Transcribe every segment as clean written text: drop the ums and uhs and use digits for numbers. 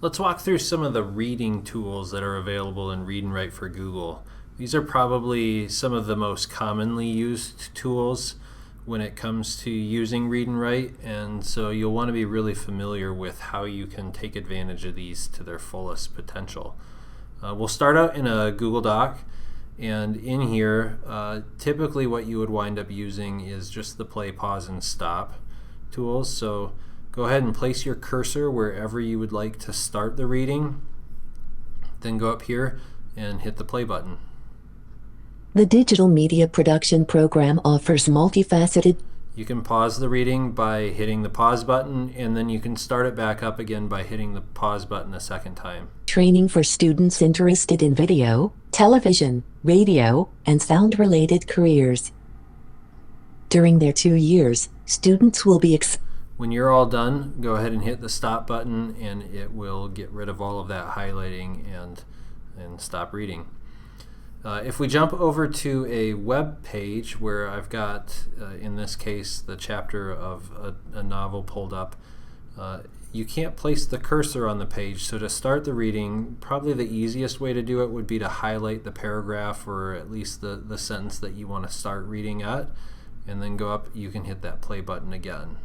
Let's walk through some of the reading tools that are available in Read and Write for Google. These are probably some of the most commonly used tools when it comes to using Read and Write, and so you'll want to be really familiar with how you can take advantage of these to their fullest potential. We'll start out in a Google Doc, and in here typically what you would wind up using is just the play, pause, and stop tools. So go ahead and place your cursor wherever you would like to start the reading, then go up here and hit the play button. The digital media production program offers multifaceted. You can pause the reading by hitting the pause button, and then you can start it back up again by hitting the pause button a second time. Training for students interested in video, television, radio, and sound-related careers. During their 2 years, students will be When you're all done, go ahead and hit the stop button, and it will get rid of all of that highlighting and stop reading. If we jump over to a web page where I've got, in this case, the chapter of a novel pulled up, you can't place the cursor on the page. So to start the reading, probably the easiest way to do it would be to highlight the paragraph or at least the sentence that you want to start reading at, and then go up. You can hit that play button again.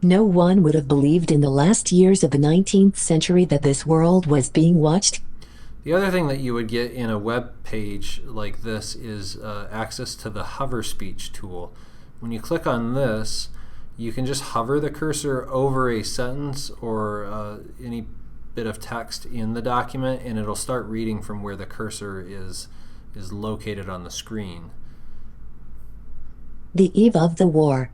No one would have believed in the last years of the 19th century that this world was being watched. The other thing that you would get in a web page like this is access to the hover speech tool. When you click on this, you can just hover the cursor over a sentence or any bit of text in the document, and it'll start reading from where the cursor is located on the screen. The eve of the war.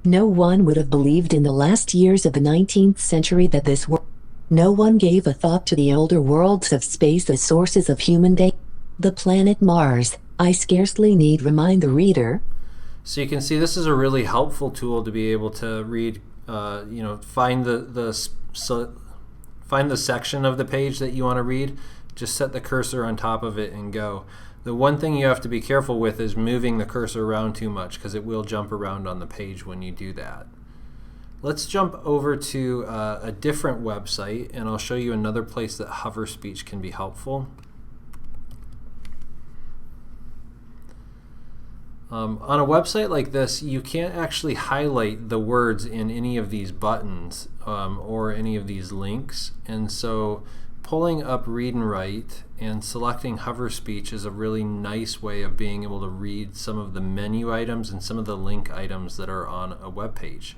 No one would have believed in the last years of the 19th century that this world. No one gave a thought to the older worlds of space as sources of human day. The planet Mars. I scarcely need remind the reader. So you can see this is a really helpful tool to be able to read. Find the section of the page that you want to read. Just set the cursor on top of it and go. The one thing you have to be careful with is moving the cursor around too much, because it will jump around on the page when you do that. Let's jump over to a different website, and I'll show you another place that hover speech can be helpful. On a website like this, you can't actually highlight the words in any of these buttons or any of these links, and so pulling up Read and Write and selecting hover speech is a really nice way of being able to read some of the menu items and some of the link items that are on a web page.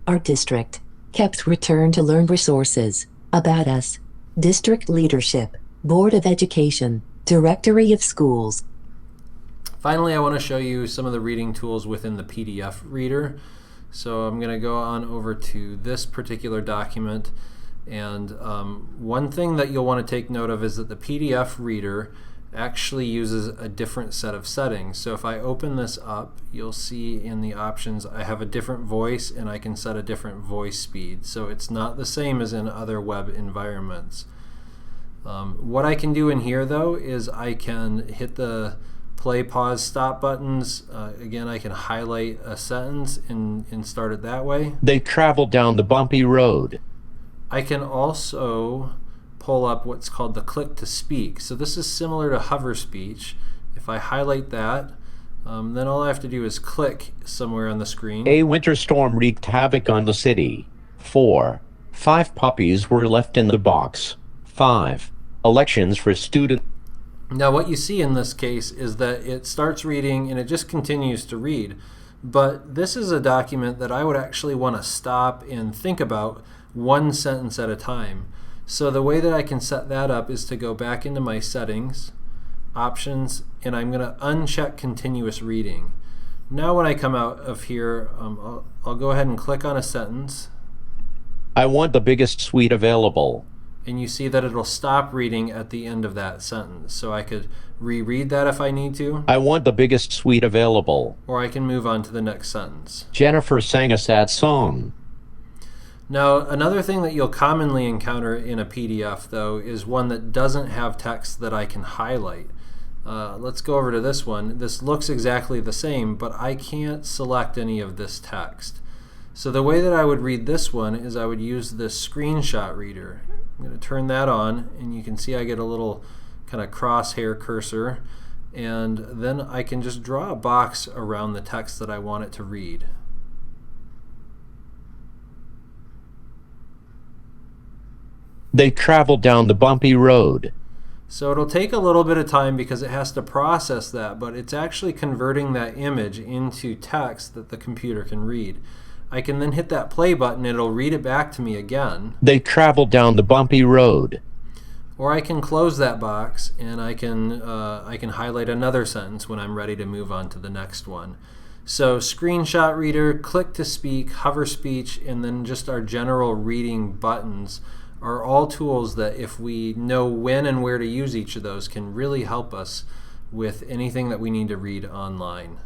Our district. KEPS Return to Learn resources. About us. District leadership. Board of Education. Directory of schools. Finally, I want to show you some of the reading tools within the PDF reader. So I'm going to go on over to this particular document, and one thing that you'll want to take note of is that the PDF reader actually uses a different set of settings. So if I open this up, you'll see in the options I have a different voice, and I can set a different voice speed. So it's not the same as in other web environments. What I can do in here though is I can hit the play, pause, stop buttons. Again, I can highlight a sentence and start it that way. They traveled down the bumpy road. I can also pull up what's called the click to speak. So this is similar to hover speech. If I highlight that, then all I have to do is click somewhere on the screen. A winter storm wreaked havoc on the city. 4. 5 puppies were left in the box. 5. Elections for student. Now what you see in this case is that it starts reading and it just continues to read. But this is a document that I would actually want to stop and think about one sentence at a time. So the way that I can set that up is to go back into my settings, options, and I'm going to uncheck continuous reading. Now when I come out of here, I'll go ahead and click on a sentence. I want the biggest suite available. And you see that it'll stop reading at the end of that sentence. So I could reread that if I need to. I want the biggest suite available. Or I can move on to the next sentence. Jennifer sang a sad song. Now, another thing that you'll commonly encounter in a PDF, though, is one that doesn't have text that I can highlight. Let's go over to this one. This looks exactly the same, but I can't select any of this text. So the way that I would read this one is I would use this screenshot reader. I'm going to turn that on, and you can see I get a little kind of crosshair cursor, and then I can just draw a box around the text that I want it to read. They traveled down the bumpy road. So it'll take a little bit of time because it has to process that, but it's actually converting that image into text that the computer can read. I can then hit that play button, it'll read it back to me again. They traveled down the bumpy road. Or I can close that box and I can highlight another sentence when I'm ready to move on to the next one. So screenshot reader, click to speak, hover speech, and then just our general reading buttons are all tools that, if we know when and where to use each of those, can really help us with anything that we need to read online.